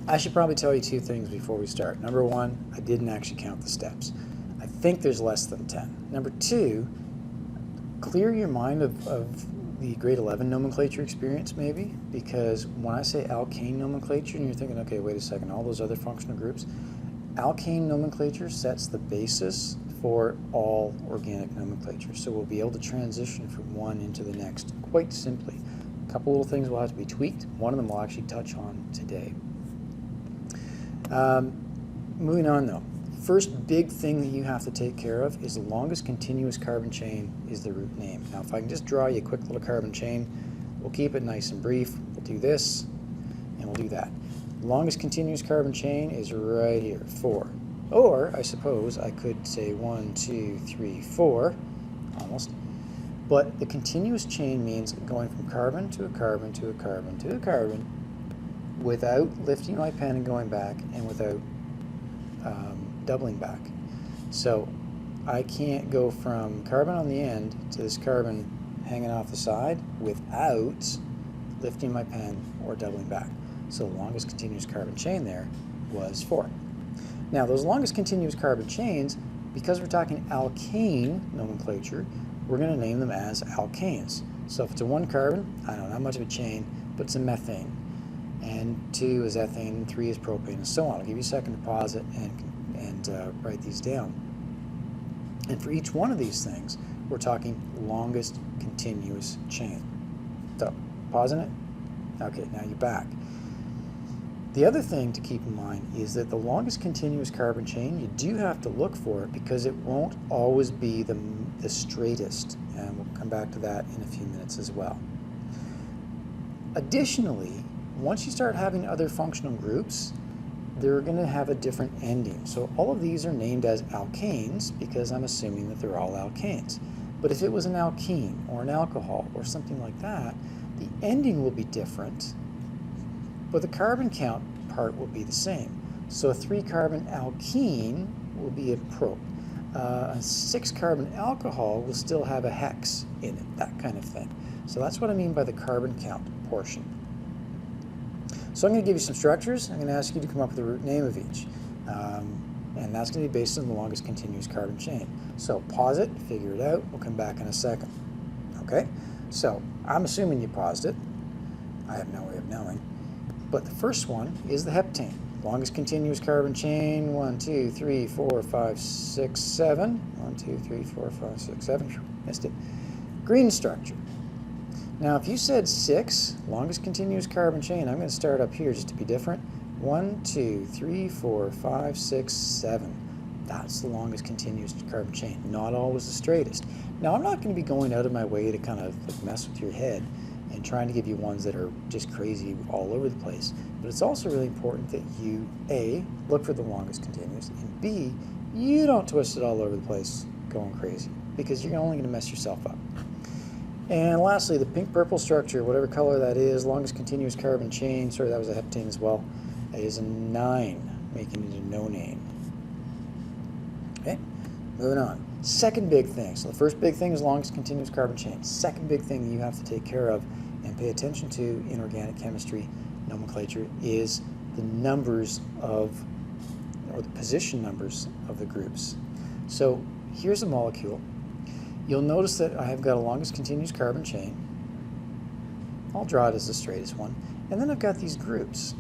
I should probably tell you two things before we start. Number one, I didn't actually count the steps. I think there's less than 10. Number two, clear your mind of the grade 11 nomenclature experience maybe, because when I say Alkane Nomenclature and you're thinking, okay, wait a second, all those other functional groups, Alkane Nomenclature sets the basis for all organic nomenclature. So we'll be able to transition from one into the next quite simply. A couple little things will have to be tweaked. One of them we'll actually touch on today. Moving on though, first big thing that you have to take care of is the longest continuous carbon chain is the root name. Now if I can just draw you a quick little carbon chain, we'll keep it nice and brief. We'll do this and we'll do that. Longest continuous carbon chain is right here, 4. Or I suppose I could say 1, 2, 3, 4, almost. But the continuous chain means going from carbon to a carbon to a carbon to a carbon without lifting my pen and going back, and without doubling back. So I can't go from carbon on the end to this carbon hanging off the side without lifting my pen or doubling back. So the longest continuous carbon chain there was 4. Now those longest continuous carbon chains, because we're talking alkane nomenclature, we're going to name them as alkanes. So if it's a 1 carbon, I don't know, not much of a chain, but it's a methane. And 2 is ethane, and 3 is propane, and so on. I'll give you a second to pause it and write these down. And for each one of these things, we're talking longest continuous chain. So, pausing it. Okay, now you're back. The other thing to keep in mind is that the longest continuous carbon chain, you do have to look for it because it won't always be the straightest. And we'll come back to that in a few minutes as well. Additionally, once you start having other functional groups, they're going to have a different ending. So all of these are named as alkanes because I'm assuming that they're all alkanes. But if it was an alkene or an alcohol or something like that, the ending will be different, but the carbon count part will be the same. So a 3-carbon alkene will be a prop. A 6-carbon alcohol will still have a hex in it, that kind of thing. So that's what I mean by the carbon count portion. So I'm going to give you some structures. I'm going to ask you to come up with the root name of each. And that's going to be based on the longest continuous carbon chain. So pause it, figure it out. We'll come back in a second. Okay? So I'm assuming you paused it. I have no way of knowing. But the first one is the heptane. Longest continuous carbon chain, 1, 2, 3, 4, 5, 6, 7. 1, 2, 3, 4, 5, 6, 7. Missed it. Green structure. Now, if you said 6, longest continuous carbon chain, I'm going to start up here just to be different. 1, 2, 3, 4, 5, 6, 7. That's the longest continuous carbon chain, not always the straightest. Now, I'm not going to be going out of my way to kind of mess with your head and trying to give you ones that are just crazy all over the place. But it's also really important that you, A, look for the longest continuous, and B, you don't twist it all over the place going crazy, because you're only going to mess yourself up. And lastly, the pink-purple structure, whatever color that is, longest continuous carbon chain, sorry, that was a heptane as well, is a 9, making it a no name. Okay, moving on. Second big thing. So the first big thing is longest continuous carbon chain. Second big thing you have to take care of and pay attention to in organic chemistry nomenclature is the numbers of, or the position numbers of the groups. So here's a molecule. You'll notice that I have got a longest continuous carbon chain. I'll draw it as the straightest one. And then I've got these groups.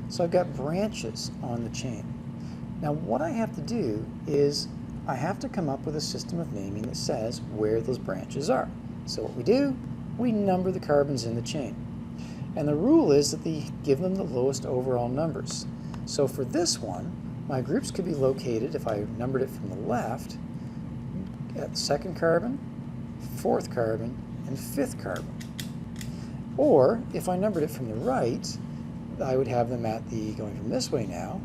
So I've got branches on the chain. Now what I have to do is I have to come up with a system of naming that says where those branches are. So what we do, we number the carbons in the chain. And the rule is that they give them the lowest overall numbers. So for this one, my groups could be located, if I numbered it from the left, at the 2nd carbon, 4th carbon, and 5th carbon. Or if I numbered it from the right, I would have them at the, going from this way now,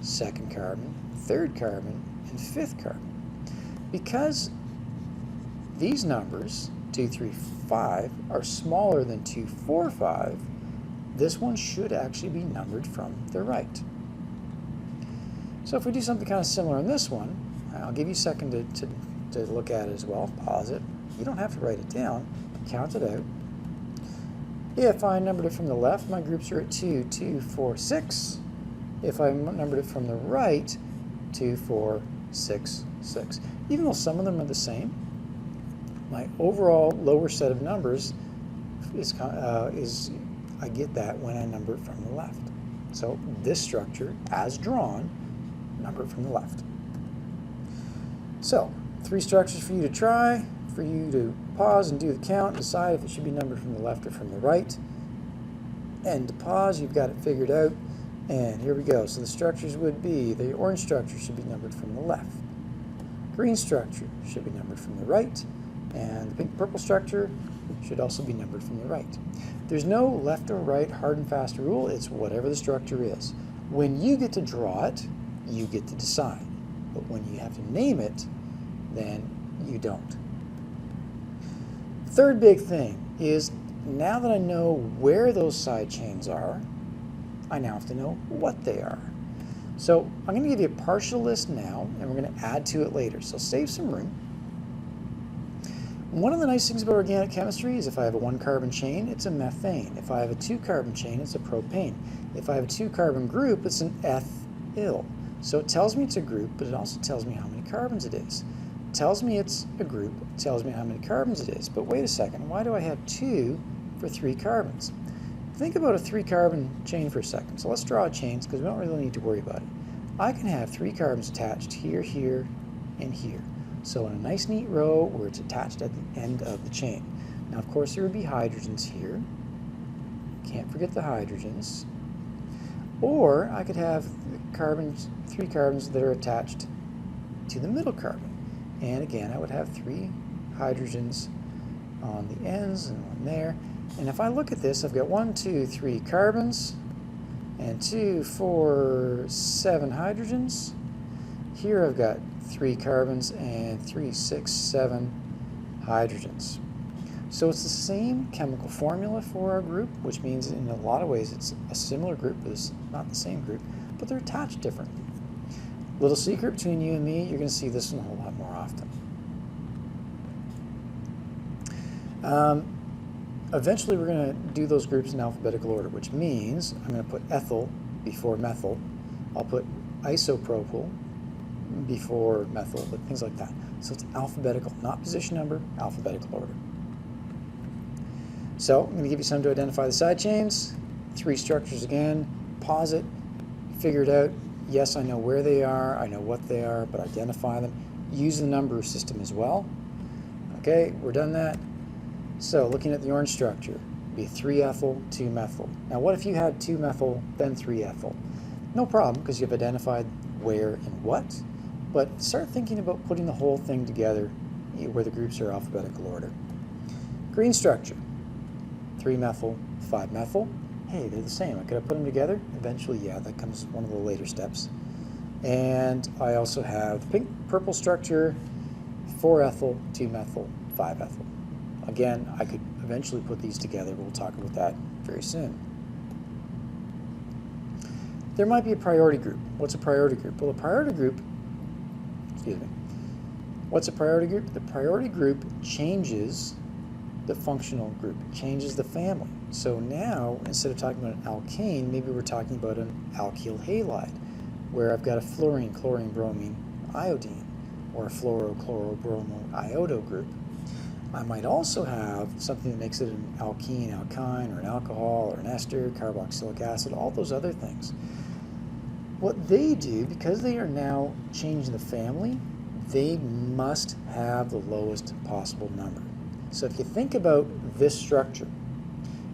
2nd carbon, 3rd carbon, and 5th carbon. Because these numbers, 2, 3, 5, are smaller than 2, 4, 5, this one should actually be numbered from the right. So if we do something kind of similar on this one, I'll give you a second to look at it as well. Pause it. You don't have to write it down. Count it out. If I numbered it from the left, my groups are at 2, 2, 4, 6. if I numbered it from the right, 2, 4, 6, 6. Even though some of them are the same, my overall lower set of numbers is I get that when I number it from the left. So this structure, as drawn, number it from the left. So 3 structures for you to try, for you to pause and do the count, and decide if it should be numbered from the left or from the right. And to pause, you've got it figured out. And here we go. So the structures would be, the orange structure should be numbered from the left. Green structure should be numbered from the right. And the pink purple structure should also be numbered from the right. There's no left or right hard and fast rule. It's whatever the structure is. When you get to draw it, you get to decide. But when you have to name it, then you don't. Third big thing is, now that I know where those side chains are, I now have to know what they are. So I'm going to give you a partial list now, and we're going to add to it later. So save some room. One of the nice things about organic chemistry is if I have a 1-carbon chain, it's a methane. If I have a 2-carbon chain, it's a propane. If I have a 2-carbon group, it's an ethyl. So it tells me it's a group, but it also tells me how many carbons it is. It tells me it's a group, it tells me how many carbons it is. But wait a second, why do I have 2 for 3 carbons? Think about a 3-carbon chain for a second. So let's draw chains because we don't really need to worry about it. I can have 3 carbons attached here, here, and here. So in a nice neat row where it's attached at the end of the chain. Now of course there would be hydrogens here. Can't forget the hydrogens. Or I could have carbons, 3 carbons that are attached to the middle carbon. And again, I would have 3 hydrogens on the ends and one there. And if I look at this, I've got 1, 2, 3 carbons and 2, 4, 7 hydrogens. Here I've got 3 carbons and 3, 6, 7 hydrogens. So it's the same chemical formula for our group, which means in a lot of ways it's a similar group, but it's not the same group, but they're attached differently. Little secret between you and me, you're going to see this one a whole lot more often. Eventually we're going to do those groups in alphabetical order, which means I'm going to put ethyl before methyl. I'll put isopropyl before methyl, but things like that. So it's alphabetical, not position number, alphabetical order. So I'm going to give you some to identify the side chains. 3 structures again. Pause it, figure it out. Yes, I know where they are, I know what they are, but identify them. Use the number system as well. Okay, we're done that. So looking at the orange structure, be 3 ethyl, 2 methyl. Now what if you had 2 methyl, then 3 ethyl? No problem, because you've identified where and what, but start thinking about putting the whole thing together where the groups are alphabetical order. Green structure, 3 methyl, 5 methyl. Hey, they're the same. Could I put them together? Eventually, yeah, that comes one of the later steps. And I also have the pink purple structure, 4 ethyl, 2 methyl, 5 ethyl. Again, I could eventually put these together. We'll talk about that very soon. There might be a priority group. What's a priority group? Well, a priority group, what's a priority group? The priority group changes the functional group, changes the family. So now, instead of talking about an alkane, maybe we're talking about an alkyl halide, where I've got a fluorine, chlorine, bromine, iodine, or a fluoro, chloro, bromo, iodo group. I might also have something that makes it an alkene, alkyne, or an alcohol, or an ester, carboxylic acid, all those other things. What they do, because they are now changing the family, they must have the lowest possible number. So if you think about this structure,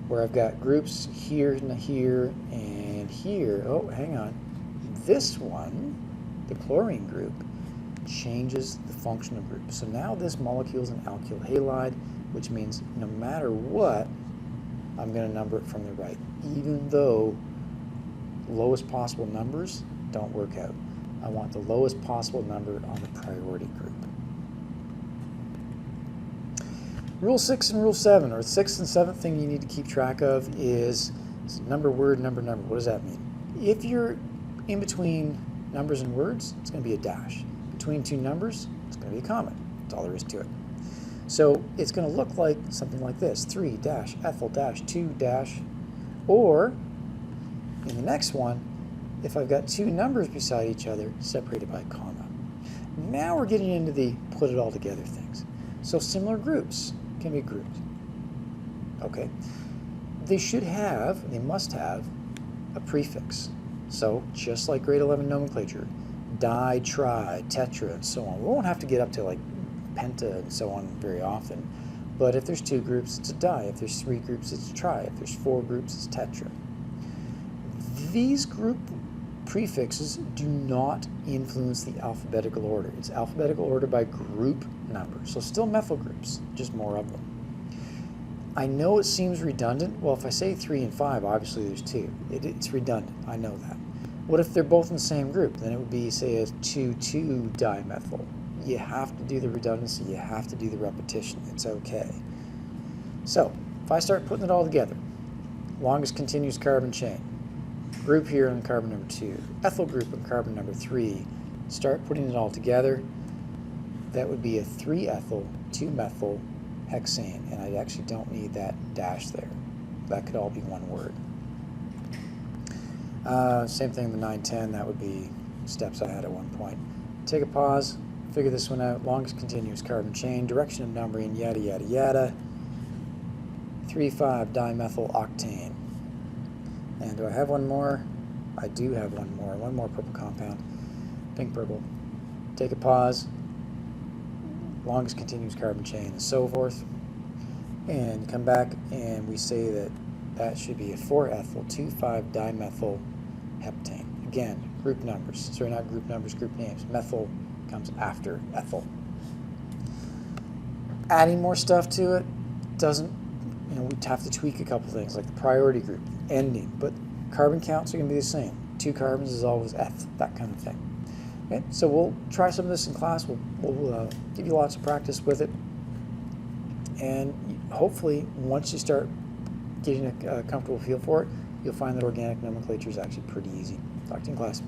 where I've got groups here and here and here, oh, hang on, this one, the chlorine group, changes the functional group. So now this molecule is an alkyl halide, which means no matter what, I'm going to number it from the right, even though lowest possible numbers don't work out. I want the lowest possible number on the priority group. Rule 6 and Rule 7, or the 6th and 7th thing you need to keep track of is number, word, number, number. What does that mean? If you're in between numbers and words, it's going to be a dash. Between 2 numbers, it's going to be a comma. That's all there is to it. So it's going to look like something like this: 3 dash ethyl dash 2 dash, or in the next one, if I've got two numbers beside each other separated by a comma. Now we're getting into the put it all together things. So similar groups can be grouped. Okay. They must have a prefix. So just like grade 11 nomenclature, di, tri, tetra, and so on. We won't have to get up to like penta and so on very often. But if there's 2 groups, it's a di. If there's 3 groups, it's a tri. If there's 4 groups, it's tetra. These group prefixes do not influence the alphabetical order. It's alphabetical order by group number. So still methyl groups, just more of them. I know it seems redundant. Well, if I say 3 and 5, obviously there's 2. It's redundant. I know that. What if they're both in the same group? Then it would be, say, a 2,2-dimethyl. You have to do the redundancy. You have to do the repetition. It's okay. So if I start putting it all together, longest continuous carbon chain, group here on carbon number 2, ethyl group on carbon number 3, start putting it all together, that would be a 3-ethyl, 2-methyl hexane, and I actually don't need that dash there. That could all be one word. Same thing with the 910, that would be steps I had at one point. Take a pause, figure this one out. Longest continuous carbon chain, direction of numbering, yada yada yada. 3,5-dimethyl octane. And do I have one more? I do have one more purple compound, pink purple. Take a pause, longest continuous carbon chain, and so forth. And come back and we say that that should be a 4-ethyl, 2,5-dimethyl heptane. Again, group numbers. Sorry, not group numbers, group names. Methyl comes after ethyl. Adding more stuff to it doesn't, we'd have to tweak a couple things like the priority group, ending, but carbon counts are going to be the same. 2 carbons is always F, that kind of thing. Okay, so we'll try some of this in class. We'll give you lots of practice with it, and hopefully once you start getting a comfortable feel for it, you'll find that organic nomenclature is actually pretty easy. Talk to you in class.